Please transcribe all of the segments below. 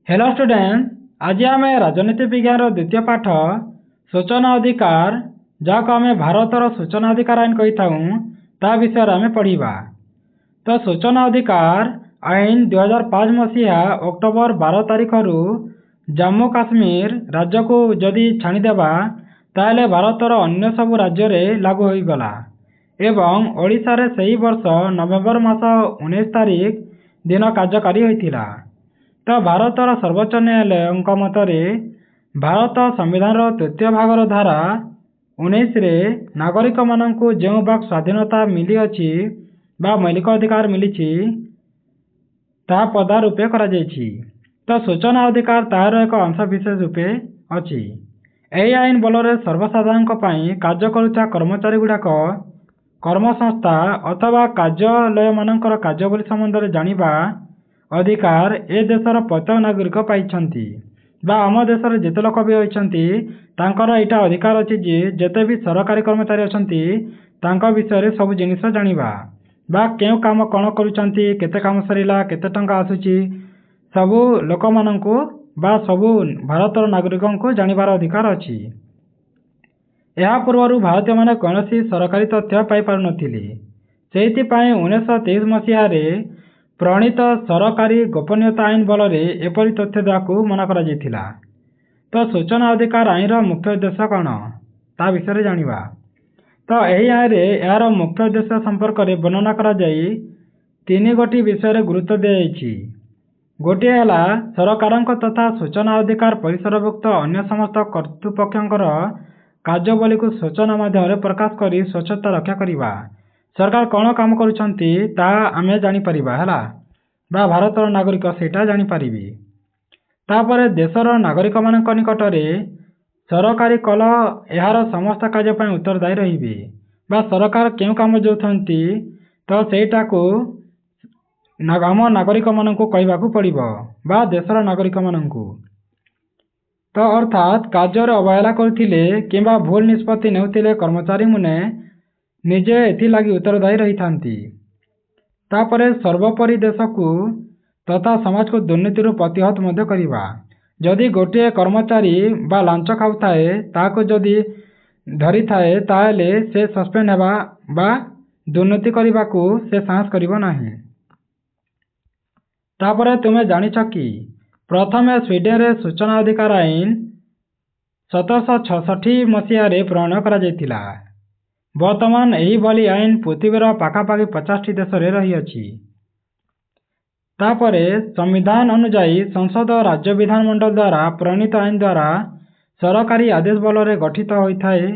Hello student, आज आम राजनीति विज्ञान द्वितीय पाठ सूचना अधिकार जहाँ आम भारतर सूचना अधिकार आईन कही था ता विषय आम पढ़ा। तो सूचना अधिकार आईन 2005 मसीहा अक्टोबर 12 तारीख रु जम्मू काश्मीर राज्य को जदि छाणीदेवा ताहले भारतर अन्य सबु राज्य रे लागू हो गला एवं ओडिशा रे सही वर्ष नवेम्बर मास 19 तारीख दिन कार्यकारी होइथिला। तो भारतर सर्वोच्च न्यायालय मतरे भारत संविधान तृतीय भागर धारा 19 रे नागरिक माननकु जो बाक स्वाधीनता मिली अछि बा मौलिक अधिकार मिली ता पदा रूपे करा जायछि। तो सूचना अधिकार तार एक अंश विशेष रूपे अछि। एही आईन बलरे सर्वसाधारण कार्य करुवा कर्मचारी गुड़ाक कर्मसंस्था अथवा कार्यालय मानकर कार्यावली संबंध में जानिबा अधिकार ए देशर प्रत्येक नागरिक पाइछंती बा आम देशर जेते लोक भी होइछंती तांकर एटा अधिकार अछि जे जेते भी सरकारी कर्मचारी अछंती तांका विषय रे सब जिनिस जानिबा बा केउ काम कोन करूछंती केते काम सरीला केते टंका आसुची सबु लोक माननकु बा सबु भारतर नागरिकों को जानिबार अधिकार अछि। या पूर्वरु भारतीय माने कोनोसी सरकारी तथ्य पाई पारु नथिले। सेहिति पई 1923 मसीहा रे प्रणीत सरकारी गोपनीयता आईन बल एपरी तथ्य देवाकू मना करा जायथिला। तो सूचना अधिकार आईन मुख्य उद्देश्य कौन ता विषय जानिबा। तो यही आईन यार मुख्य उद्देश्य संपर्क में वर्णना करा जाई तीन गोटी विषय गुरुत्व दिया। गोटे है सरकारक तथा सूचना अधिकार परिसरभुक्त अन्य समस्त कर्तृपक्षर कार्यावली को सूचना माध्यम प्रकाश करी स्वच्छता रक्षा करवा। सरकार कौन काम करुछंती ता आमे जानी परिबा हैला बा भारतर नागरिक सेटा जानी परिबे। तापरे देशर नागरिक मानक निकटरे सरकारी कल यार समस्त कार्य पय उत्तरदायी रहिबे बा सरकार केउ काम जोथंती तो सेटा को आम नागरिक मानकू कहबाकू पड़िबो बा देशर नागरिक मानकू। तो अर्थात कार्य अवहेला करथिले किंबा भूल निष्पत्ति नेउथिले कर्मचारी मुने निजे एथि लागि उत्तरदायी रही थांती। तापरे सर्वोपरि देश को तथा समाज को दुर्नीति प्रतिहत मध्य करिबा। जदि गोटे कर्मचारी बा लांच खाउथाए ताको जदि धरी थाए ताहले से सस्पेंड हेबा बा दुर्नीति करबाकू से साहस करिबो नाही। तापरे तुमे जानिछ कि प्रथमे स्वीडेन रे सूचना अधिकार आईन 1766 मसीहा रे प्रणयन करा जायतिला। वर्तमान यही भली आईन पृथ्वीर पाखापाखि 50 देश रे रही अछि। तापरे संविधान अनुजाई संसद राज्य विधानमंडल द्वारा प्रणीत आईन द्वारा सरकारी आदेश बल रे गठित होइथाए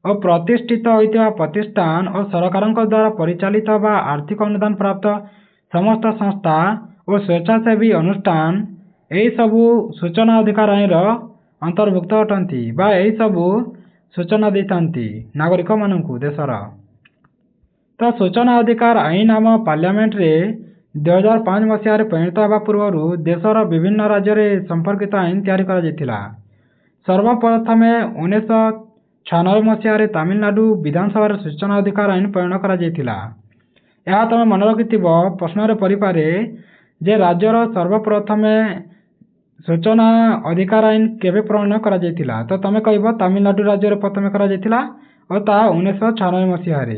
और प्रतिष्ठित होइतिबा प्रतिष्ठान और सरकारक द्वारा परिचालित बा आर्थिक अनुदान प्राप्त समस्त संस्था और स्वेच्छासेवी अनुष्ठान एही सबु सूचना अधिकार आईन अंतर्भुक्त अटंती बा एही सबु सूचना देतांती नागरिक मानकू देशर। तो सूचना अधिकार आईन आम पार्लियामेंट रे 2005 मसीह परिणत होगा पूर्व देशर विभिन्न राज्य रे संपर्कित आईन तैयारी करा जायतिला। सर्वप्रथम 1996 मसीह तमिलनाडु विधानसभा सूचना अधिकार आईन प्रणयन करा जायतिला। यह तुम मन रखिथिबो प्रश्न रे परिपारे जे राज्यर सर्वप्रथम सूचना अधिकार आईन केबे प्रणयन करा जायतिला। तो तमे कहबो तमिलनाडु राज्य रे प्रथम करा जायतिला और ता 1996 मसीह रे।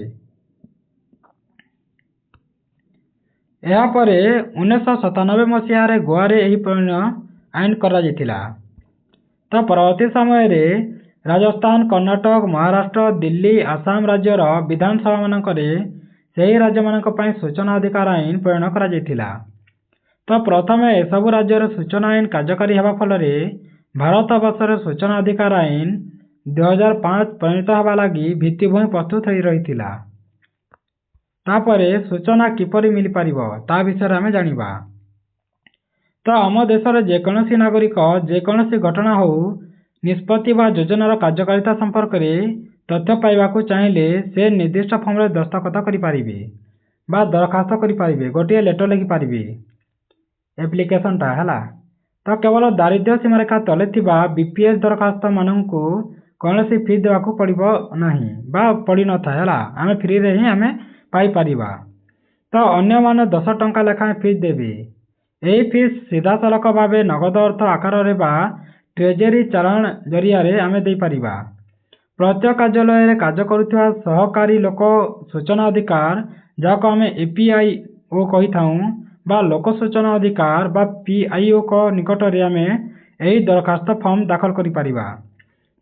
या परे 1997 मसीह रे गोवा रे एही प्रणयन आईन करा जायतिला। तो परवर्ती समय रे राजस्थान, कर्नाटक, महाराष्ट्र, दिल्ली, आसाम राज्यर विधानसभा मानकरे सेही राज्य मानक पय सूचना अधिकार आईन प्रणयन करा जायतिला। तो प्रथमे एसबु राज्यर सूचना आईन कार्यकारी हेबा फलरे भारत वर्षर सूचना अधिकार आईन 2005 प्रणीत हेबा लागि भित्तिभूमि प्रस्तुत होई रहितिला। तापरे सूचना किपरि मिली पारिबो ता विषय आमे जानिबा। तो आम देशर जेकोसी नागरिक जेकोसी घटना हो निष्पत्ति बा योजनार कार्यकारिता संपर्क में तथ्य पाइबाकू चाहिले से निर्दिष्ट फॉर्म रे दस्तखत करि पारिबे बा दरखास्त करि पारिबे गोटे लेटर लिखि पारिबे एप्लिकेशन टा हला। तो केवल दारिद्र्य सीमा रेखा तले थिबा बीपीएस दरखास्त माननकू कौनसी फी देवाकू पड़िबो नाही बा पड़ी न था हला आमे फ्री रे ही आमे पाई पारिबा। तो अन्य माने 10 टंका लेखा फी देबे ଏହି ଫିସ୍ ସିଧାସଳଖ ଭାବେ ନଗଦ ଅର୍ଥ ଆକାରରେ ବା ଟ୍ରେଜେରୀ ଚାଲାଣ ଜରିଆରେ ଆମେ ଦେଇପାରିବା। ପ୍ରତ୍ୟେକ କାର୍ଯ୍ୟାଳୟରେ କାର୍ଯ୍ୟ କରୁଥିବା ସହକାରୀ ଲୋକ ସୂଚନା ଅଧିକାର, ଯାହାକୁ ଆମେ APIO କହିଥାଉ, ବା ଲୋକ ସୂଚନା ଅଧିକାର ବା PIOଙ୍କ ନିକଟରେ ଆମେ ଏହି ଦରଖାସ୍ତ ଫର୍ମ ଦାଖଲ କରିପାରିବା।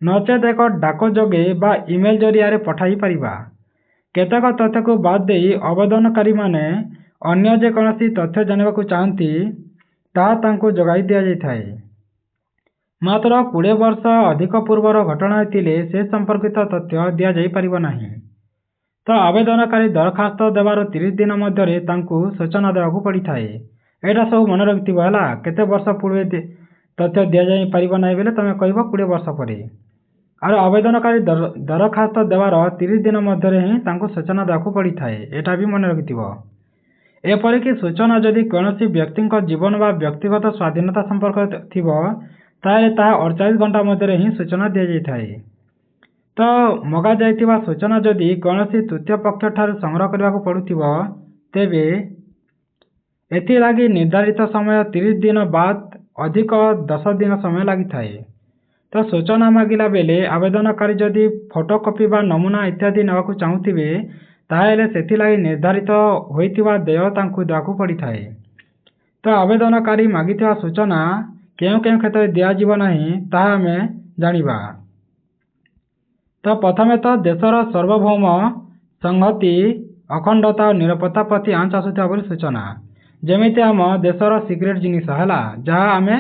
ନଚେତ୍ ଏକ ଡାକ ଯୋଗେ ବା ଇମେଲ ଜରିଆରେ ପଠାଇ ପାରିବା। କେତେକ ତଥ୍ୟକୁ ବାଦ ଦେଇ ଆବେଦନକାରୀମାନେ ଅନ୍ୟ ଯେକୌଣସି ତଥ୍ୟ ଜାଣିବାକୁ ଚାହାନ୍ତି ତାହା ତାଙ୍କୁ ଯୋଗାଇ ଦିଆଯାଇଥାଏ। ମାତ୍ର 20 ବର୍ଷ ଅଧିକ ପୂର୍ବର ଘଟଣା ହୋଇଥିଲେ ସେ ସମ୍ପର୍କିତ ତଥ୍ୟ ଦିଆଯାଇପାରିବ ନାହିଁ। ତ ଆବେଦନକାରୀ ଦରଖାସ୍ତ ଦେବାର 30 ଦିନ ମଧ୍ୟରେ ତାଙ୍କୁ ସୂଚନା ଦେବାକୁ ପଡ଼ିଥାଏ। ଏଇଟା ସବୁ ମନେ ରଖିଥିବ ହେଲା। କେତେ ବର୍ଷ ପୂର୍ବେ ତଥ୍ୟ ଦିଆଯାଇପାରିବ ନାହିଁ ବେଲେ ତୁମେ କହିବ 20 ବର୍ଷ ପରେ। ଆଉ ଆବେଦନକାରୀ ଦରଖାସ୍ତ ଦେବାର 30 ଦିନ ମଧ୍ୟରେ ହିଁ ତାଙ୍କୁ ସୂଚନା ଦେବାକୁ ପଡ଼ିଥାଏ। ଏଇଟା ବି ମନେ ରଖିଥିବ। ଏପରିକି ସୂଚନା ଯଦି କୌଣସି ବ୍ୟକ୍ତିଙ୍କ ଜୀବନ ବା ବ୍ୟକ୍ତିଗତ ସ୍ୱାଧୀନତା ସମ୍ପର୍କରେ ଥିବ ତାହେଲେ ତାହା 48 ଘଣ୍ଟା ମଧ୍ୟରେ ହିଁ ସୂଚନା ଦିଆଯାଇଥାଏ। ତ ମଗାଯାଇଥିବା ସୂଚନା ଯଦି କୌଣସି ତୃତୀୟ ପକ୍ଷଠାରୁ ସଂଗ୍ରହ କରିବାକୁ ପଡ଼ୁଥିବ ତେବେ ଏଥିଲାଗି ନିର୍ଦ୍ଧାରିତ ସମୟ 30 ଦିନ ବାଦ ଅଧିକ 10 ଦିନ ସମୟ ଲାଗିଥାଏ। ତ ସୂଚନା ମାଗିଲା ବେଳେ ଆବେଦନକାରୀ ଯଦି ଫଟୋକପି ବା ନମୁନା ଇତ୍ୟାଦି ନେବାକୁ ଚାହୁଁଥିବେ ତାହେଲେ ସେଥିଲାଗି ନିର୍ଦ୍ଧାରିତ ହୋଇଥିବା ଦେୟ ତାଙ୍କୁ ଦେବାକୁ ପଡ଼ିଥାଏ। ତ ଆବେଦନକାରୀ ମାଗିଥିବା ସୂଚନା କେଉଁ କେଉଁ କ୍ଷେତ୍ରରେ ଦିଆଯିବ ନାହିଁ ତାହା ଆମେ ଜାଣିବା। ତ ପ୍ରଥମେ ତ ଦେଶର ସାର୍ବଭୌମ ସଂହତି, ଅଖଣ୍ଡତା ଓ ନିରାପତ୍ତା ପ୍ରତି ଆଞ୍ଚ ଆସୁଥିବା ବୋଲି ସୂଚନା। ଯେମିତି ଆମ ଦେଶର ସିକ୍ରେଟ ଜିନିଷ ହେଲା, ଯାହା ଆମେ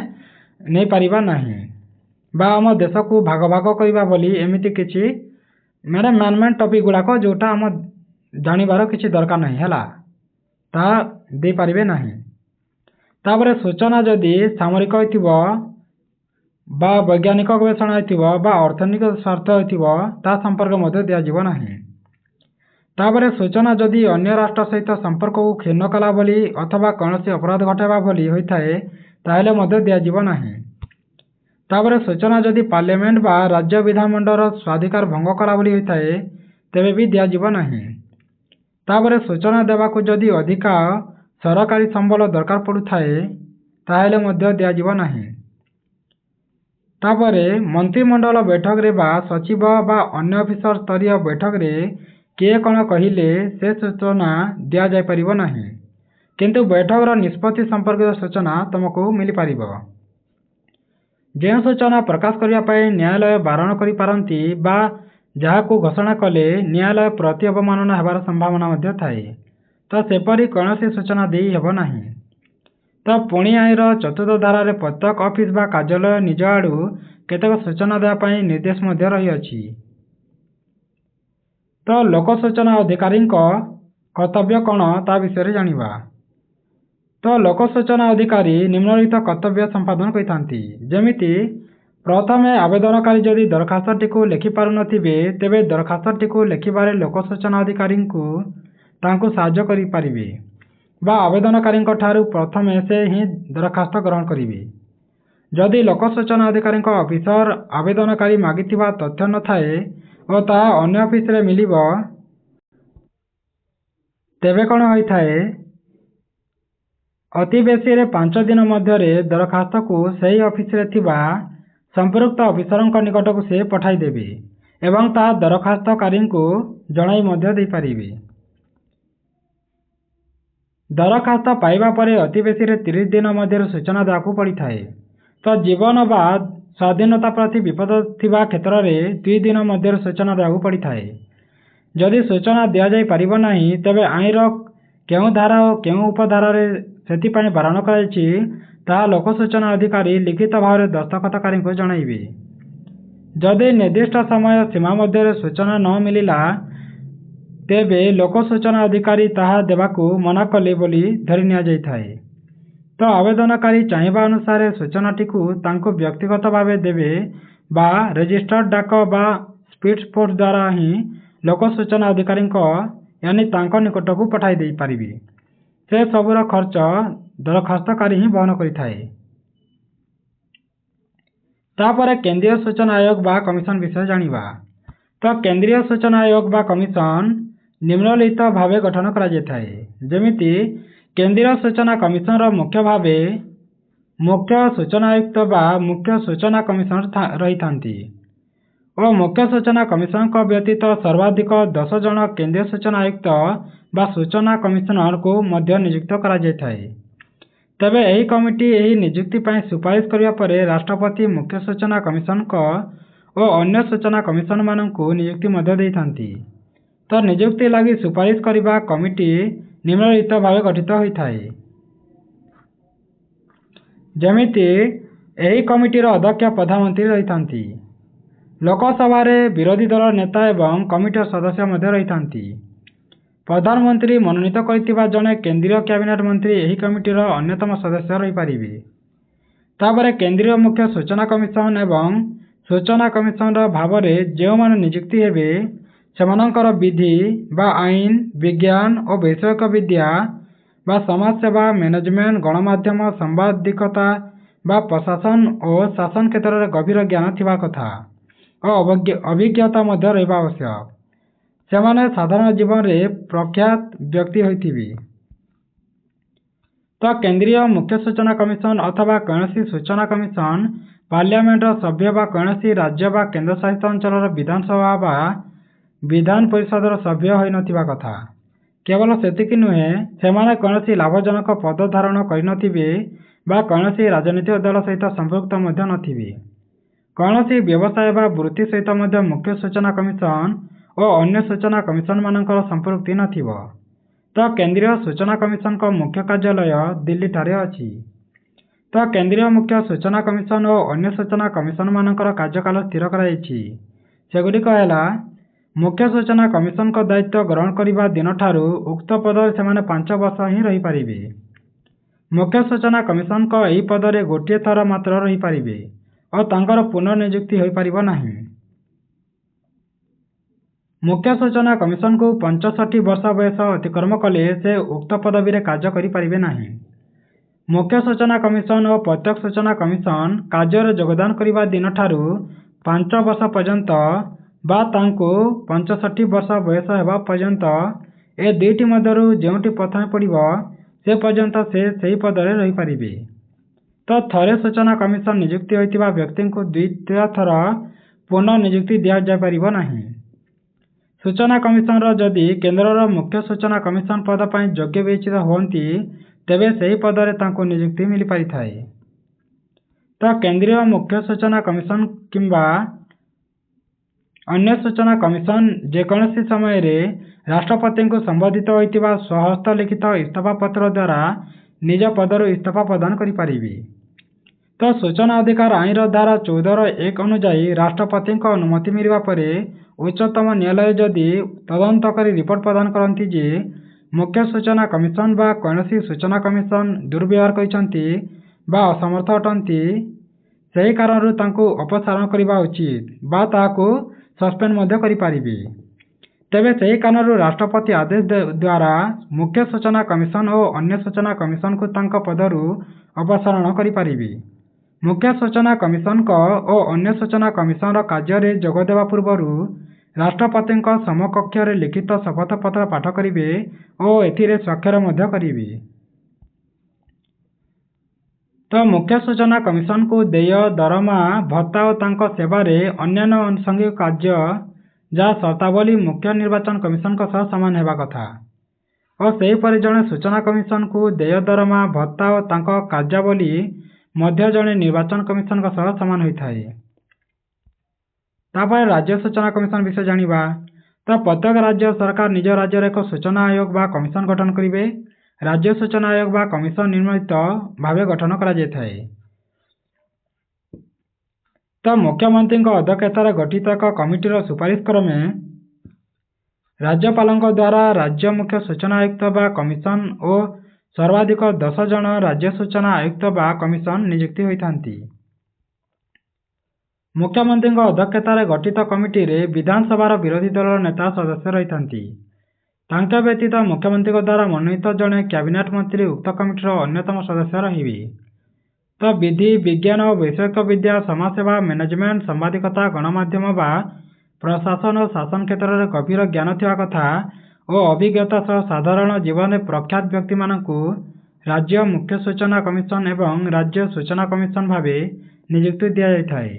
ନେଇପାରିବା ନାହିଁ, ବା ଆମ ଦେଶକୁ ଭାଗ ଭାଗ କରିବା ବୋଲି ଏମିତି କିଛି ମ୍ୟାନ୍ ଟପିକ୍ ଗୁଡ଼ାକ ଯେଉଁଟା ଆମ ଜାଣିବାର କିଛି ଦରକାର ନାହିଁ ହେଲା, ତାହା ଦେଇପାରିବେ ନାହିଁ। ତାପରେ ସୂଚନା ଯଦି ସାମରିକ ହୋଇଥିବ ବା ବୈଜ୍ଞାନିକ ଗବେଷଣା ହୋଇଥିବ ବା ଅର୍ଥନୈତିକ ସ୍ୱାର୍ଥ ହୋଇଥିବ ତା ସମ୍ପର୍କ ମଧ୍ୟ ଦିଆଯିବ ନାହିଁ। ତାପରେ ସୂଚନା ଯଦି ଅନ୍ୟ ରାଷ୍ଟ୍ର ସହିତ ସମ୍ପର୍କକୁ କ୍ଷୁଣ୍ଣ କଲା ଭଳି ଅଥବା କୌଣସି ଅପରାଧ ଘଟାଇବା ଭଳି ହୋଇଥାଏ ତାହେଲେ ମଧ୍ୟ ଦିଆଯିବ ନାହିଁ। ତାପରେ ସୂଚନା ଯଦି ପାର୍ଲିଆମେଣ୍ଟ ବା ରାଜ୍ୟ ବିଧାନମଣ୍ଡଳର ସ୍ୱାଧିକାର ଭଙ୍ଗ କଲା ଭଳି ହୋଇଥାଏ ତେବେ ବି ଦିଆଯିବ ନାହିଁ। ତାପରେ ସୂଚନା ଦେବାକୁ ଯଦି ଅଧିକା ସରକାରୀ ସମ୍ବଳ ଦରକାର ପଡ଼ୁଥାଏ ତାହେଲେ ମଧ୍ୟ ଦିଆଯିବ ନାହିଁ। ତାପରେ ମନ୍ତ୍ରିମଣ୍ଡଳ ବୈଠକରେ ବା ସଚିବ ବା ଅନ୍ୟ ଅଫିସର ସ୍ତରୀୟ ବୈଠକରେ କିଏ କ'ଣ କହିଲେ ସେ ସୂଚନା ଦିଆଯାଇପାରିବ ନାହିଁ, କିନ୍ତୁ ବୈଠକର ନିଷ୍ପତ୍ତି ସମ୍ପର୍କିତ ସୂଚନା ତୁମକୁ ମିଳିପାରିବ। ଯେଉଁ ସୂଚନା ପ୍ରକାଶ କରିବା ପାଇଁ ନ୍ୟାୟାଳୟ ବାରଣ କରିପାରନ୍ତି ବା ଯାହାକୁ ଘୋଷଣା କଲେ ନ୍ୟାୟାଳୟ ପ୍ରତି ଅବମାନନା ହେବାର ସମ୍ଭାବନା ମଧ୍ୟ ଥାଏ, ତ ସେପରି କୌଣସି ସୂଚନା ଦେଇ ହେବ ନାହିଁ। ତ ପୁଣି ଆଇନର 4th ଧାରାରେ ପ୍ରତ୍ୟେକ ଅଫିସ ବା କାର୍ଯ୍ୟାଳୟ ନିଜ ଆଡ଼ୁ କେତେକ ସୂଚନା ଦେବା ପାଇଁ ନିର୍ଦ୍ଦେଶ ମଧ୍ୟ ରହିଅଛି। ତ ଲୋକ ସୂଚନା ଅଧିକାରୀଙ୍କ କର୍ତ୍ତବ୍ୟ କ'ଣ ତା ବିଷୟରେ ଜାଣିବା। ତ ଲୋକ ସୂଚନା ଅଧିକାରୀ ନିମ୍ନଲିଖିତ କର୍ତ୍ତବ୍ୟ ସମ୍ପାଦନ କରିଥାନ୍ତି। ଯେମିତି ପ୍ରଥମେ ଆବେଦନକାରୀ ଯଦି ଦରଖାସ୍ତଟିକୁ ଲେଖିପାରୁନଥିବେ ତେବେ ଦରଖାସ୍ତଟିକୁ ଲେଖିବାରେ ଲୋକ ସୂଚନା ଅଧିକାରୀଙ୍କୁ ତାଙ୍କୁ ସାହାଯ୍ୟ କରିପାରିବେ ବା ଆବେଦନକାରୀଙ୍କ ଠାରୁ ପ୍ରଥମେ ସେ ହିଁ ଦରଖାସ୍ତ ଗ୍ରହଣ କରିବେ। ଯଦି ଲୋକ ସୂଚନା ଅଧିକାରୀଙ୍କ ଅଫିସର ଆବେଦନକାରୀ ମାଗିଥିବା ତଥ୍ୟ ନଥାଏ ଓ ତାହା ଅନ୍ୟ ଅଫିସରେ ମିଳିବ ତେବେ କ'ଣ ହୋଇଥାଏ, ଅତି ବେଶୀରେ 5 ଦିନ ମଧ୍ୟରେ ଦରଖାସ୍ତକୁ ସେହି ଅଫିସରେ ଥିବା ସମ୍ପୃକ୍ତ ଅଫିସରଙ୍କ ନିକଟକୁ ସେ ପଠାଇଦେବେ ଏବଂ ତାହା ଦରଖାସ୍ତକାରୀଙ୍କୁ ଜଣାଇ ମଧ୍ୟ ଦେଇପାରିବେ। ଦରଖାସ୍ତ ପାଇବା ପରେ ଅତି ବେଶୀରେ 30 ଦିନ ମଧ୍ୟରେ ସୂଚନା ଦେବାକୁ ପଡ଼ିଥାଏ। ତ ଜୀବନ ବା ସ୍ୱାଧୀନତା ପ୍ରତି ବିପଦ ଥିବା କ୍ଷେତ୍ରରେ 2 ଦିନ ମଧ୍ୟରେ ସୂଚନା ଦେବାକୁ ପଡ଼ିଥାଏ। ଯଦି ସୂଚନା ଦିଆଯାଇପାରିବ ନାହିଁ ତେବେ ଆଇନର କେଉଁ ଧାରା ଓ କେଉଁ ଉପଧାରାରେ ସେଥିପାଇଁ ବାରଣ କରାଯାଇଛି ତାହା ଲୋକ ସୂଚନା ଅଧିକାରୀ ଲିଖିତ ଭାବରେ ଦସ୍ତଖତକାରୀଙ୍କୁ ଜଣାଇବେ। ଯଦି ନିର୍ଦ୍ଦିଷ୍ଟ ସମୟ ସୀମା ମଧ୍ୟରେ ସୂଚନା ନ ମିଳିଲା ତେବେ ଲୋକ ସୂଚନା ଅଧିକାରୀ ତାହା ଦେବାକୁ ମନା କଲେ ବୋଲି ଧରି ନିଆଯାଇଥାଏ। ତ ଆବେଦନକାରୀ ଚାହିଁବା ଅନୁସାରେ ସୂଚନାଟିକୁ ତାଙ୍କୁ ବ୍ୟକ୍ତିଗତ ଭାବେ ଦେବେ ବା ରେଜିଷ୍ଟର୍ଡ ଡାକ ବା ସ୍ପିଡ୍ ପୋଷ୍ଟ ଦ୍ୱାରା ହିଁ ଲୋକ ସୂଚନା ଅଧିକାରୀଙ୍କ ତାଙ୍କ ନିକଟକୁ ପଠାଇ ଦେଇପାରିବେ। ସେ ସବୁର ଖର୍ଚ୍ଚ ଦରଖାସ୍ତକାରୀ ହିଁ ବହନ କରିଥାଏ। ତାପରେ କେନ୍ଦ୍ରୀୟ ସୂଚନା ଆୟୋଗ ବା କମିଶନ ବିଷୟରେ ଜାଣିବା। ତ କେନ୍ଦ୍ରୀୟ ସୂଚନା ଆୟୋଗ ବା କମିଶନ ନିମ୍ନଲିଖିତ ଭାବେ ଗଠନ କରାଯାଇଥାଏ। ଯେମିତି केंद्रीय सूचना कमिशन मुख्य भावे मुख्य सूचना आयुक्त बा मुख्य सूचना कमिशनर रही थांती और मुख्य सूचना कमिशन व्यतीत सर्वाधिक 10 जन केंद्रीय सूचना आयुक्त बा सूचना कमिशनर को मध्य नियुक्त करा जायथाय। तेबे एही कमिटी एही नियुक्ति पई सुपारिश करिया परे राष्ट्रपति मुख्य सूचना कमिशन को और अन्य सूचना कमिशन माननकु नियुक्ति मध्य देथांती। तो नियुक्ति लागि सुपारिश करिबा कमिटी निम्नलिखित भावे गठित होइथाय। जेमिति एही कमिटीर अध्यक्ष प्रधानमंत्री रही थांती। लोकसभा रे विरोधी दल नेता एवं कमिटीर सदस्य मध्य रही थांती। प्रधानमंत्री मनोनीत करथिबा जने केंद्रीय कैबिनेट मंत्री एही कमिटीर अन्यतम सदस्य रही पारिबे। तापरे केंद्रीय मुख्य सूचना कमिशन एवं सूचना कमिशनर भावरे जेउ मान नियुक्ति हेबे सेमानंकर विधि बा आईन विज्ञान और वैषयिक विद्या बा समाज सेवा मैनेजमेंट गणमाध्यम संवादिकता बा प्रशासन और शासन क्षेत्र में गभीर ज्ञान थिबा कथा और अभिज्ञता मध्य रहिबा आवश्यक। सेमाने साधारण जीवन रे प्रख्यात व्यक्ति होइथिबे। तो केंद्रीय मुख्य सूचना कमिशन अथवा कौनसी सूचना कमिशन पार्लियामेंट सभ्य बा कौनसी राज्य बा केंद्र शासित अंचल विधानसभा बा विधान परिषद सभ्य होई नथिबा कथा। केवल सेतिकी नुहे सेमाने कौनसी लाभजनक पद धारण करिनथिबे बा कौनसी राजनीतिक दल सहित संपृक्त मध्य नथिबे। कौनसी व्यवसाय बा वृत्ति सहित मध्य मुख्य सूचना कमिशन और अन्य सूचना कमिशन मानकर संपृक्ति नथिबो। तो केंद्रीय सूचना कमिशन को मुख्य कार्यालय दिल्ली ठारे अछि। तो केंद्रीय मुख्य सूचना कमिशन और अन्य सूचना कमिशन मानकर कार्यकाल स्थिर कराइछि। सेगुड़िक हैला मुख्य सूचना कमिशन को दायित्व ग्रहण करिबा दिन ठारू उक्त पद सेमाने 5 वर्ष ही रही पारिबे। मुख्य सूचना कमिशन को एही पद रे गोटिए थर मात्र रही पारिबे और तांकर पुनर्नियुक्ति होई पारिबो नाही। मुख्य सूचना कमिशन को 65 वर्ष बयस अतिक्रम कले से उक्त पदवी रे कार्य करि पारिबे नाही। मुख्य सूचना कमिशन और प्रत्यक्ष सूचना कमिशन कार्य रे योगदान करिबा दिन ठारू 5 वर्ष पर्यंत बा तांको 65 वर्ष बयस हेबा पर्यंत ए दुईटी मध्यरु जेउटी प्रथमे पड़िबो से पर्यंत से सही पद रे रही पारिबे। तो थरे सूचना कमिशन नियुक्ति होइतिबा व्यक्ति को द्वितीय थर पुनर्नियुक्ति दिया जाय पारिबो नाही। सूचना कमिशनर जदि केंद्रर मुख्य सूचना कमिशन पद पर योग्य विवेचित होती तेबे सही पद रे तांको नियुक्ति मिल पारि थाए। तो केंद्रीय मुख्य सूचना कमिशन किंबा अन्य सूचना कमिशन जेकोसी समय रे राष्ट्रपति को संबोधित होइतिबा स्वहस्त लिखित इस्तीफा पत्र द्वारा निज पदर इस्तीफा प्रदान करि पारिबे। तो सूचना अधिकार आईन धारा 14(1) अनुजाई राष्ट्रपति को अनुमति मिलवा परे उच्चतम न्यायालय जदि तदंत करी रिपोर्ट प्रदान करती जे मुख्य सूचना कमिशन बा कौनसी सूचना कमिशन दुर्व्यवहार करिसंती बा असमर्थ अटंती सही कारण तांको अपसारण करिबा उचित बा ताको सस्पेंड मध्य करि पारिबे। तेबे सही कारण राष्ट्रपति आदेश द्वारा मुख्य सूचना कमिशन और अन्य सूचना कमिशन को तांको पदरु अपसारण करि पारिबे। मुख्य सूचना कमिशन को और अन्य सूचना कमिशन कार्य रे जोग देवा पूर्वरु राष्ट्रपति समकक्ष रे लिखित शपथ पत्र पाठ करिवे और एथिरे स्वाक्षर मध्य करिवे। तो मुख्य सूचना कमिशन को देय दरमा भत्ता और तांको सेवा रे अन्यान्य अनुषंगिक कार्य जहाँ शर्तावली मुख्य निर्वाचन कमिशन को सह समान हेबा कथा और सही परि जणे सूचना कमिशन को देय दरमा भत्ता और तांको कार्यावली मध्य जणे निर्वाचन कमिशन को सह समान होइथाए। तापर राज्य सूचना कमिशन विषय जानिबा। तो प्रत्येक राज्य सरकार निज राज्य रे एक सूचना आयोग बा कमिशन गठन करिवे। राज्य सूचना आयोग बा कमिशन निम्नलिखित भावे गठन करा जायथाए। तो मुख्यमंत्री अध्यक्षतार गठित एक कमिटीर सुपारिश क्रमे राज्यपाल द्वारा राज्य मुख्य सूचना आयुक्त बा कमिशन और सर्वाधिक 10 जन राज्य सूचना आयुक्त बा कमिशन नियुक्ति होइथांती। मुख्यमंत्री अध्यक्षतार गठित कमिटी रे विधानसभा विरोधी दल नेता सदस्य रही। तांके व्यतीत मुख्यमंत्री द्वारा मनोनीत जड़े कैबिनेट मंत्री उक्त कमिटीर अन्यतम सदस्य रहिबे। तो विधि विज्ञान और वैषयिक विद्या समाजसेवा मैनेजमेंट संवादिकता गणमाध्यम बा प्रशासन और शासन क्षेत्र में गभीर ज्ञान थिबा कथा ଓ ଅଭିଜ୍ଞତା ସହ ସାଧାରଣ ଜୀବନରେ ପ୍ରଖ୍ୟାତ ବ୍ୟକ୍ତିମାନଙ୍କୁ ରାଜ୍ୟ ମୁଖ୍ୟ ସୂଚନା କମିଶନ ଏବଂ ରାଜ୍ୟ ସୂଚନା କମିଶନ ଭାବେ ନିଯୁକ୍ତି ଦିଆଯାଇଥାଏ।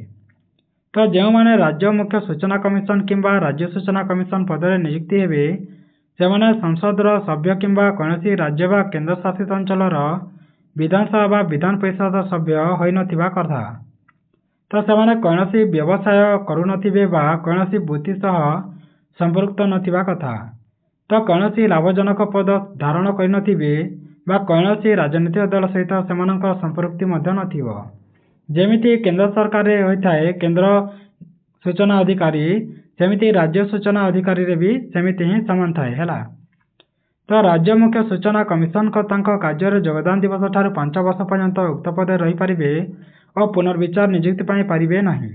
ତ ଯେଉଁମାନେ ରାଜ୍ୟ ମୁଖ୍ୟ ସୂଚନା କମିଶନ କିମ୍ବା ରାଜ୍ୟ ସୂଚନା କମିଶନ ପଦରେ ନିଯୁକ୍ତି ହେବେ ସେମାନେ ସଂସଦର ସଭ୍ୟ କିମ୍ବା କୌଣସି ରାଜ୍ୟ ବା କେନ୍ଦ୍ରଶାସିତ ଅଞ୍ଚଳର ବିଧାନସଭା ବା ବିଧାନ ପରିଷଦ ସଭ୍ୟ ହୋଇନଥିବା କଥା। ତ ସେମାନେ କୌଣସି ବ୍ୟବସାୟ କରୁନଥିବେ ବା କୌଣସି ବୃତ୍ତି ସହ ସମ୍ପୃକ୍ତ ନଥିବା କଥା। ତ କୌଣସି ଲାଭଜନକ ପଦ ଧାରଣ କରିନଥିବେ ବା କୌଣସି ରାଜନୈତିକ ଦଳ ସହିତ ସେମାନଙ୍କ ସମ୍ପୃକ୍ତି ମଧ୍ୟ ନଥିବ। ଯେମିତି କେନ୍ଦ୍ର ସରକାରରେ ହୋଇଥାଏ କେନ୍ଦ୍ର ସୂଚନା ଅଧିକାରୀ, ସେମିତି ରାଜ୍ୟ ସୂଚନା ଅଧିକାରୀରେ ବି ସେମିତି ହିଁ ସମାନ ଥାଏ ହେଲା। ତ ରାଜ୍ୟ ମୁଖ୍ୟ ସୂଚନା କମିଶନଙ୍କ ତାଙ୍କ କାର୍ଯ୍ୟରେ ଯୋଗଦାନ ଦିବସ ଠାରୁ 5 ବର୍ଷ ପର୍ଯ୍ୟନ୍ତ ଉକ୍ତ ପଦରେ ରହିପାରିବେ ଓ ପୁନର୍ବିଚାର ନିଯୁକ୍ତି ପାଇପାରିବେ ନାହିଁ।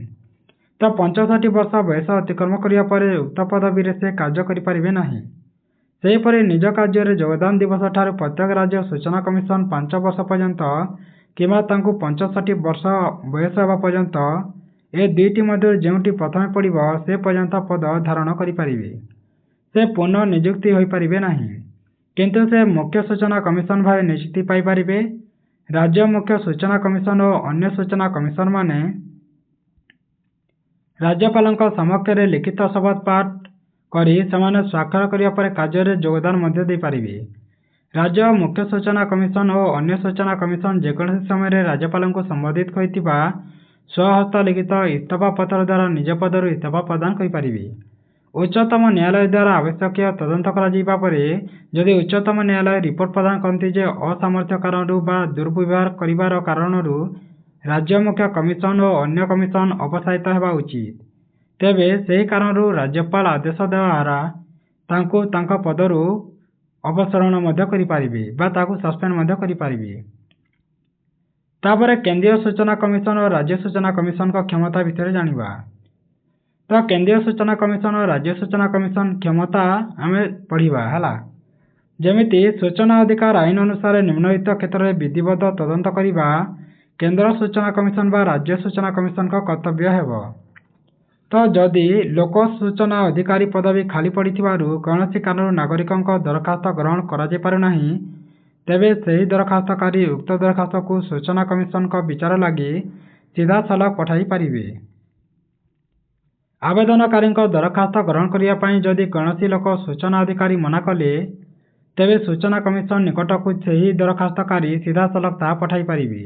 ତ 65 ବର୍ଷ ବୟସ ଅତିକ୍ରମ କରିବା ପରେ ଉକ୍ତ ପଦବୀରେ ସେ କାର୍ଯ୍ୟ କରିପାରିବେ ନାହିଁ। ସେହିପରି ନିଜ କାର୍ଯ୍ୟରେ ଯୋଗଦାନ ଦିବସ ଠାରୁ ପ୍ରତ୍ୟେକ ରାଜ୍ୟ ସୂଚନା କମିଶନ 5 ବର୍ଷ ପର୍ଯ୍ୟନ୍ତ କିମ୍ବା ତାଙ୍କୁ 65 ବର୍ଷ ବୟସ ହେବା ପର୍ଯ୍ୟନ୍ତ ଏ ଦୁଇଟି ମଧ୍ୟରୁ ଯେଉଁଟି ପ୍ରଥମେ ପଡ଼ିବ ସେ ପର୍ଯ୍ୟନ୍ତ ପଦ ଧାରଣ କରିପାରିବେ। ସେ ପୁନଃ ନିଯୁକ୍ତି ହୋଇପାରିବେ ନାହିଁ। କିନ୍ତୁ ସେ ମୁଖ୍ୟ ସୂଚନା କମିଶନ ଭାବେ ନିଯୁକ୍ତି ପାଇପାରିବେ। ରାଜ୍ୟ ମୁଖ୍ୟ ସୂଚନା କମିଶନ ଓ ଅନ୍ୟ ସୂଚନା କମିଶନମାନେ ରାଜ୍ୟପାଳଙ୍କ ସମକ୍ଷରେ ଲିଖିତ ଶପଥ ପାଠ କରି ସେମାନେ ସ୍ୱାକ୍ଷର କରିବା ପରେ କାର୍ଯ୍ୟରେ ଯୋଗଦାନ ମଧ୍ୟ ଦେଇପାରିବେ। ରାଜ୍ୟ ମୁଖ୍ୟ ସୂଚନା କମିଶନ ଓ ଅନ୍ୟ ସୂଚନା କମିଶନ ଯେକୌଣସି ସମୟରେ ରାଜ୍ୟପାଳଙ୍କୁ ସମ୍ବୋଧିତ କରିଥିବା ସ୍ୱହସ୍ତ ଲିଖିତ ଇସ୍ତଫା ପତ୍ର ଦ୍ୱାରା ନିଜ ପଦରୁ ଇସ୍ତଫା ପ୍ରଦାନ କରିପାରିବେ। ଉଚ୍ଚତମ ନ୍ୟାୟାଳୟ ଦ୍ୱାରା ଆବଶ୍ୟକୀୟ ତଦନ୍ତ କରାଯିବା ପରେ ଯଦି ଉଚ୍ଚତମ ନ୍ୟାୟାଳୟ ରିପୋର୍ଟ ପ୍ରଦାନ କରନ୍ତି ଯେ ଅସାମର୍ଥ୍ୟ କାରଣରୁ ବା ଦୁର୍ବ୍ୟବହାର କରିବାର କାରଣରୁ ରାଜ୍ୟ ମୁଖ୍ୟ କମିଶନ ଓ ଅନ୍ୟ କମିଶନ ଅପସାରିତ ହେବା ଉଚିତ, ତେବେ ସେହି କାରଣରୁ ରାଜ୍ୟପାଳ ଆଦେଶ ଦ୍ୱାରା ତାଙ୍କୁ ତାଙ୍କ ପଦରୁ ଅପସାରଣ ମଧ୍ୟ କରିପାରିବେ ବା ତାକୁ ସସ୍ପେଣ୍ଡ ମଧ୍ୟ କରିପାରିବେ। ତାପରେ କେନ୍ଦ୍ରୀୟ ସୂଚନା କମିଶନ ଓ ରାଜ୍ୟ ସୂଚନା କମିଶନଙ୍କ କ୍ଷମତା ବିଷୟରେ ଜାଣିବା। ତ କେନ୍ଦ୍ରୀୟ ସୂଚନା କମିଶନ ଓ ରାଜ୍ୟ ସୂଚନା କମିଶନ କ୍ଷମତା ଆମେ ପଢ଼ିବା ହେଲା। ଯେମିତି ସୂଚନା ଅଧିକାର ଆଇନ ଅନୁସାରେ ନିମ୍ନଲିଖିତ କ୍ଷେତ୍ରରେ ବିଧିବଦ୍ଧ ତଦନ୍ତ କରିବା କେନ୍ଦ୍ର ସୂଚନା କମିଶନ ବା ରାଜ୍ୟ ସୂଚନା କମିଶନଙ୍କ କର୍ତ୍ତବ୍ୟ ହେବ। ତ ଯଦି ଲୋକ ସୂଚନା ଅଧିକାରୀ ପଦବୀ ଖାଲି ପଡ଼ିଥିବାରୁ କୌଣସି କାରଣରୁ ନାଗରିକଙ୍କ ଦରଖାସ୍ତ ଗ୍ରହଣ କରାଯାଇପାରୁନାହିଁ, ତେବେ ସେହି ଦରଖାସ୍ତକାରୀ ଉକ୍ତ ଦରଖାସ୍ତକୁ ସୂଚନା କମିଶନଙ୍କ ବିଚାର ଲାଗି ସିଧାସଳଖ ପଠାଇ ପାରିବେ। ଆବେଦନକାରୀଙ୍କ ଦରଖାସ୍ତ ଗ୍ରହଣ କରିବା ପାଇଁ ଯଦି କୌଣସି ଲୋକ ସୂଚନା ଅଧିକାରୀ ମନା କଲେ, ତେବେ ସୂଚନା କମିଶନ ନିକଟକୁ ସେହି ଦରଖାସ୍ତକାରୀ ସିଧାସଳଖ ତାହା ପଠାଇ ପାରିବେ।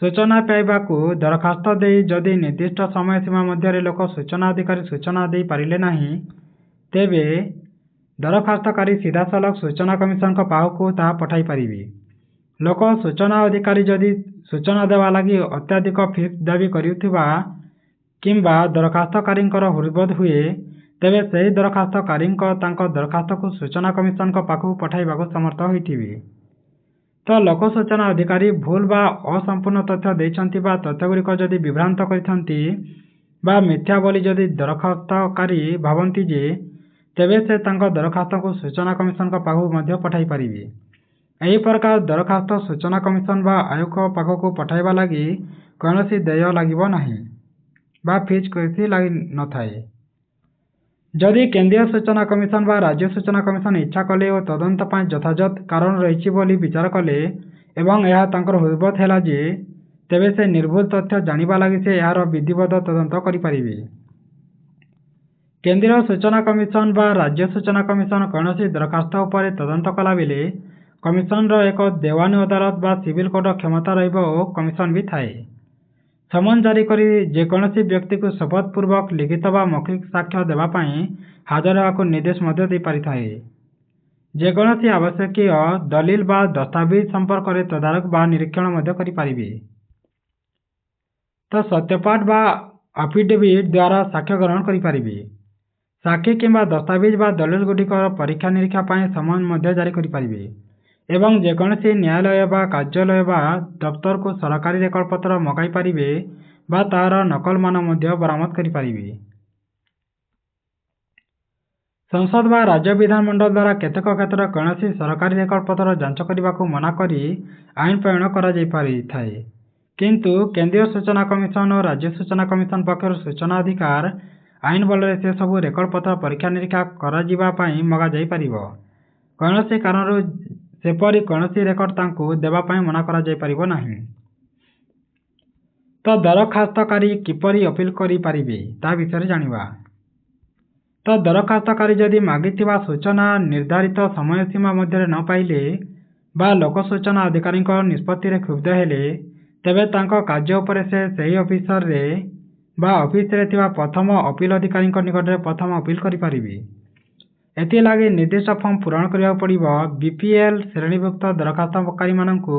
ସୂଚନା ପାଇବାକୁ ଦରଖାସ୍ତ ଦେଇ ଯଦି ନିର୍ଦ୍ଦିଷ୍ଟ ସମୟ ସୀମା ମଧ୍ୟରେ ଲୋକ ସୂଚନା ଅଧିକାରୀ ସୂଚନା ଦେଇ ପାରିଲେ ନାହିଁ, ତେବେ ଦରଖାସ୍ତକାରୀ ସିଧାସଳଖ ସୂଚନା କମିଶନଙ୍କ ପାଖକୁ ତାହା ପଠାଇ ପାରିବେ। ଲୋକ ସୂଚନା ଅଧିକାରୀ ଯଦି ସୂଚନା ଦେବା ଲାଗି ଅତ୍ୟଧିକ ଫିସ୍ ଦାବି କରୁଥିବା କିମ୍ବା ଦରଖାସ୍ତକାରୀଙ୍କର ହୃଦବୋଧ ହୁଏ, ତେବେ ସେହି ଦରଖାସ୍ତକାରୀଙ୍କ ତାଙ୍କ ଦରଖାସ୍ତକୁ ସୂଚନା କମିଶନଙ୍କ ପାଖକୁ ପଠାଇବାକୁ ସମର୍ଥ ହୋଇଥିବେ। ତ ଲୋକ ସୂଚନା ଅଧିକାରୀ ଭୁଲ ବା ଅସମ୍ପୂର୍ଣ୍ଣ ତଥ୍ୟ ଦେଇଛନ୍ତି ବା ତଥ୍ୟଗୁଡ଼ିକ ଯଦି ବିଭ୍ରାନ୍ତ କରିଛନ୍ତି ବା ମିଥ୍ୟା ବୋଲି ଯଦି ଦରଖାସ୍ତକାରୀ ଭାବନ୍ତି ଯେ, ତେବେ ସେ ତାଙ୍କ ଦରଖାସ୍ତକୁ ସୂଚନା କମିଶନଙ୍କ ପାଖକୁ ମଧ୍ୟ ପଠାଇ ପାରିବେ। ଏହି ପ୍ରକାର ଦରଖାସ୍ତ ସୂଚନା କମିଶନ ବା ଆୟୋଗଙ୍କ ପାଖକୁ ପଠାଇବା ଲାଗି କୌଣସି ଦେୟ ଲାଗିବ ନାହିଁ ବା ଫିସ୍ କିଛି ଲାଗି ନଥାଏ। ଯଦି କେନ୍ଦ୍ରୀୟ ସୂଚନା କମିଶନ ବା ରାଜ୍ୟ ସୂଚନା କମିଶନ ଇଚ୍ଛା କଲେ ଓ ତଦନ୍ତ ପାଇଁ ଯଥାଯଥ କାରଣ ରହିଛି ବୋଲି ବିଚାର କଲେ ଏବଂ ଏହା ତାଙ୍କର ହୃଦବୋଧ ହେଲା ଯେ, ତେବେ ସେ ନିର୍ଭୁଲ ତଥ୍ୟ ଜାଣିବା ଲାଗି ସେ ଏହାର ବିଧିବଦ୍ଧ ତଦନ୍ତ କରିପାରିବେ। କେନ୍ଦ୍ରୀୟ ସୂଚନା କମିଶନ ବା ରାଜ୍ୟ ସୂଚନା କମିଶନ କୌଣସି ଦରଖାସ୍ତ ଉପରେ ତଦନ୍ତ କଲାବେଳେ କମିଶନର ଏକ ଦେୱାନୀ ଅଦାଲତ ବା ସିଭିଲ କୋର୍ଟର କ୍ଷମତା ରହିବ ଓ କମିଶନ ବି ଥାଏ। ସମନ ଜାରି କରି ଯେକୌଣସି ବ୍ୟକ୍ତିକୁ ଶପଥପୂର୍ବକ ଲିଖିତ ବା ମୌଖିକ ସାକ୍ଷ୍ୟ ଦେବା ପାଇଁ ହାଜର ହେବାକୁ ନିର୍ଦ୍ଦେଶ ମଧ୍ୟ ଦେଇପାରିଥାଏ। ଯେକୌଣସି ଆବଶ୍ୟକୀୟ ଦଲିଲ ବା ଦସ୍ତାବିଜ ସମ୍ପର୍କରେ ତଦାରଖ ବା ନିରୀକ୍ଷଣ ମଧ୍ୟ କରିପାରିବେ। ତ ସତ୍ୟପାଠ ବା ଆଫିଡେଭିଟ୍ ଦ୍ୱାରା ସାକ୍ଷ୍ୟ ଗ୍ରହଣ କରିପାରିବେ। ସାକ୍ଷୀ କିମ୍ବା ଦସ୍ତାବିଜ ବା ଦଲିଲଗୁଡ଼ିକର ପରୀକ୍ଷା ନିରୀକ୍ଷା ପାଇଁ ସମନ ମଧ୍ୟ ଜାରି କରିପାରିବେ ଏବଂ ଯେକୌଣସି ନ୍ୟାୟାଳୟ ବା କାର୍ଯ୍ୟାଳୟ ବା ଦପ୍ତରକୁ ସରକାରୀ ରେକର୍ଡପତ୍ର ମଗାଇ ପାରିବେ ବା ତାହାର ନକଲମାନ ମଧ୍ୟ ବରାମଦ କରିପାରିବେ। ସଂସଦ ବା ରାଜ୍ୟ ବିଧାନମଣ୍ଡଳ ଦ୍ୱାରା କେତେକ କ୍ଷେତ୍ରରେ କୌଣସି ସରକାରୀ ରେକର୍ଡପତ୍ର ଯାଞ୍ଚ କରିବାକୁ ମନା କରି ଆଇନ ପ୍ରଣୟନ କରାଯାଇପାରିଥାଏ। କିନ୍ତୁ କେନ୍ଦ୍ରୀୟ ସୂଚନା କମିଶନ ଓ ରାଜ୍ୟ ସୂଚନା କମିଶନ ପକ୍ଷରୁ ସୂଚନା ଅଧିକାର आईन बल से सबू रेकर्ड पत्र परीक्षा निरीक्षा कराजिबा पई मगा जाई परिबो। कौनसी कारणरू सेपरी कौनसी रेकर्ड तांकु देबा पई मना करा जाई परिबो नाही। तो दरखास्तकारी किपरि अपील करि पारिबे ता विषय जानिबा। तो दरखास्तकारी जदि मागिथिबा सूचना निर्धारित समय सीमा मध्य न पाइले बा लोक सूचना अधिकारी निष्पत्ति रे क्षुब्ध हेले तेबे तांको कार्य उपरे से सही ऑफिसर रे बा ऑफिस रे थिबा प्रथम अपील अधिकारी निकट रे प्रथम अपील करि पारिबे। एथि लागि निर्दिष्ट फॉर्म पूरण करिया पड़िबो। बीपीएल श्रेणीभुक्त दरखास्तकारी माननकु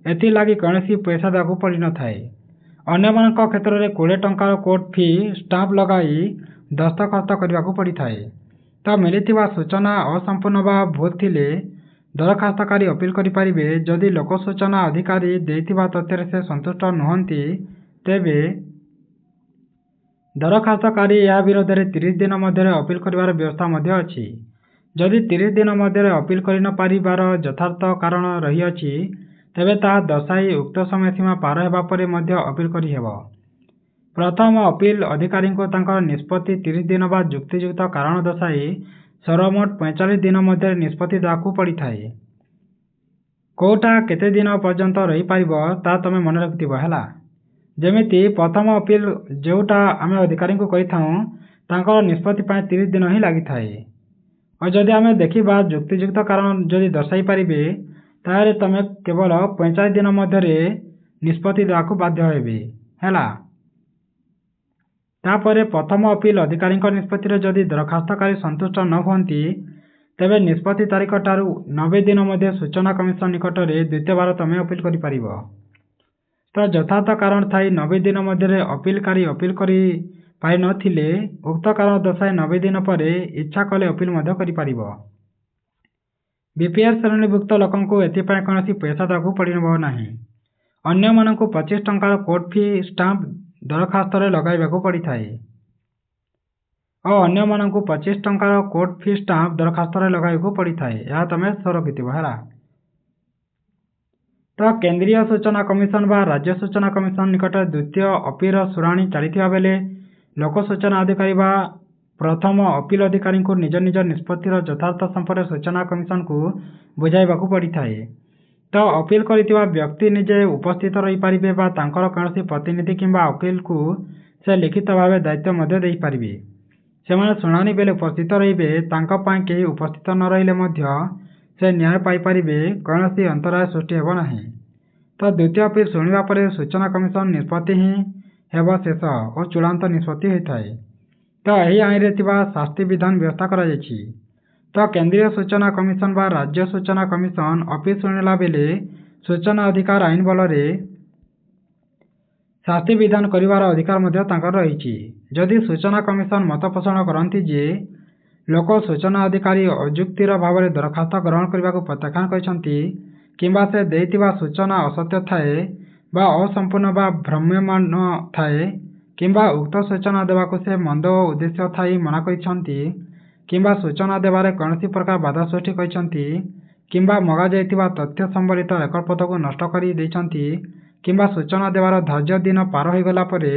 एथि लागि कौनसी पैसा दाकु पड़ि न थाए। अन्य मानक क्षेत्र रे 20 टंकार कोर्ट फी स्टाम्प लगाई दस्तखत करबाकू पड़ी थाए। तो मिलिथिबा सूचना असंपूर्ण बा भूल थिले दरखास्तकारी अपील करि पारिबे। जदि लोक सूचना अधिकारी देथिबा तथ्य से संतुष्ट नहंती तेबे दरखास्तकारी या विरोध में 30 दिन मध्य अपील करिवार व्यवस्था मध्य अछि। जदि 30 दिन मध्य अपील करि न पारिबार यथार्थ कारण रही अछि तेबे ताहा दर्शाई उक्त समय सीमा पार हेबा परे मध्य अपील करि हेबो। प्रथम अपील अधिकारी को तांकर निष्पत्ति 30 दिन बाद जुक्तियुक्त कारण दर्शाई सर्वमोट 45 दिन मध्य निष्पत्ति दाकू पड़ी थाए। कोटा केते दिन पर्यंत रही पारिबो ता तमे मन रखिथिबो हैला। जेमिति प्रथम अपील जोटा आमे अधिकारी को कहि थाउ तांकर निष्पत्ति पय 30 दिन ही लागि थाए। और जदि आमे देखिबा जुक्तियुक्त कारण जदि दर्शाई पारिबे तारे तमे केवल 45 दिन मध्य रे निष्पत्ति दाकू बाध्य हेबे हैला। तापरे प्रथम अपील अधिकारी निष्पत्ति रे जदि दरखास्तकारी संतुष्ट न हुअंती तेबे निष्पत्ति तारीख ठारू 90 दिन मध्य सूचना कमिशन निकट रे द्वितीय बार तमे अपील करि पारिबो। तो यथार्थ कारण थाई 90 दिन मध्य अपीलकारी अपील करि पाइ नथिले उक्त कारण दर्शाई 90 दिन परे इच्छा कले अपील मध्य करि पारिबो। बीपीएल श्रेणीभुक्त लोकंकु एथिपाई कौनसी पैसा दाकू पड़िबो नाही। अन्य मानकु 25 टंकार कोर्ट फी स्टाम्प दरखास्त रे लगाइबाकू पड़ी थाए और अन्य मानकु 25 टंकार कोर्ट फी स्टाम्प दरखास्त रे लगाइबाकू पड़ी थाए। या तमे सरकिथिबो हैला। तो केंद्रीय सूचना कमिशन बा राज्य सूचना कमिशन निकट द्वितीय अपील शुणाणी चलता बेले लोक सूचना अधिकारी बा प्रथम अपील अधिकारी को निज निज निष्पत्तिर यथार्थ संपर्क सूचना कमिशन को बुझाइबाकू पड़ी थाए। तो अपील करिथिबा व्यक्ति निजे उपस्थित रही पारिबे बा तांकर कौनसी प्रतिनिधि किंबा वकील को से लिखित भाव दायित्व मध्य देई पारिबे। सेमाने शुणाणी बेले उपस्थित रहिबे तांका पय केही उपस्थित न रहिले मध्य से न्याय पाई पारिबे। कौनसी अंतराय सृष्टि हेबो नाही। तो द्वितीय अपील शुणिबा परे सूचना कमिशन निष्पत्ति ही हेबो शेष और चूड़ांत निष्पत्ति होइथाए। तो एही आईन रे थिबा शास्ति विधान व्यवस्था करा जायछि। तो केंद्रीय सूचना कमिशन बा राज्य सूचना कमिशन अपील शुणिला बेले सूचना अधिकार आईन बल रे शास्ति विधान करिवार अधिकार मध्य तांकर रहिछि। जदि सूचना कमिशन मत पोषण करंती जे लोक सूचना अधिकारी अजुक्तिर भाव में दरखास्त ग्रहण करने को प्रत्याख्यान करछंती किंबा से देइतिबा सूचना असत्य थाए बा असंपूर्ण बा भ्रम्यमान थाए किंबा उक्त सूचना देवाको से मंद उद्देश्य थाई मना करछंती किंबा सूचना देवारे कौनसी प्रकार बाधा सृष्टि करछंती किंबा मगा जाइतिबा तथ्य संबलित रेकर्ड पत्र को नष्ट करी देछंती किंबा सूचना देवार धार्य दिन पार हो गला परे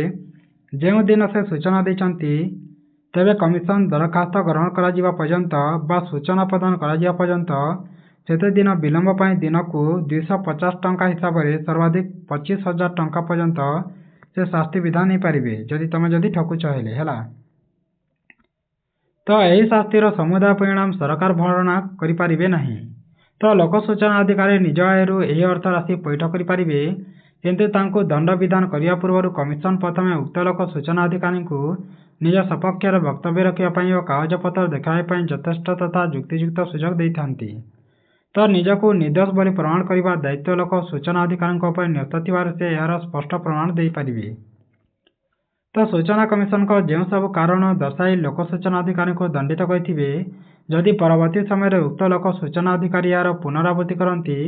जेउ दिन से सूचना देछंती तेबे कमिशन दरखास्त ग्रहण करा जिबा पर्यंत बा सूचना प्रदान करा जिबा पर्यंत सेते दिन विलंब पाई दिन को 250 टंका हिसाब से सर्वाधिक 25,000 टंका पर्यंत से शास्ति विधान नहीं पारिबे जदि तमे जदि ठकुच हेले हैला। तो यही शास्तिर समुदाय परिणाम सरकार भरणा करि पारिबे नाही। तो लोक सूचना अधिकारी निज आयरु एही अर्थ राशि पैठ करि पारिबे किंतु तांको दंड विधान करिया पूर्व कमिशन प्रथमे उक्त लोक सूचना अधिकारी को निज सपक्ष वक्तव्य रखा और कागज पत्र देखा यथेष्ट तथा युक्तियुक्त सुजोग देइथांती। तो निजको निर्दोष बोली प्रमाण करने दायित्व लोक सूचना अधिकारी न्यस्त थिबार से यार स्पष्ट प्रमाण दे पारिबे। तो सूचना कमिशन को जो सब कारण दर्शाई लोक सूचना अधिकारी को दंडित करथिबे जदि परवर्ती समय उक्त लोक सूचना अधिकारी यार पुनरावृत्ति करती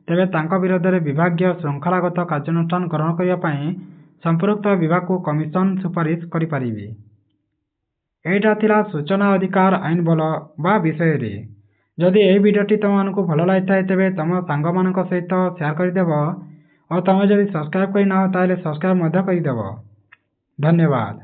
तेबे तांको विरोध में विभागीय श्रृंखलागत कार्यानुष्ठान ग्रहण करने पई संपुक्त विभाग को कमिशन सुपारिश करि पारिबे। एटा थिला सूचना अधिकार आईन बल बा विषय रे। जदि यही वीडियोटी तुमको भल लगी तेबे तुम सांग मानक सहित शेयर करदेव और तुम जदि सब्सक्राइब करना ताले सब्सक्राइब करदेव। धन्यवाद।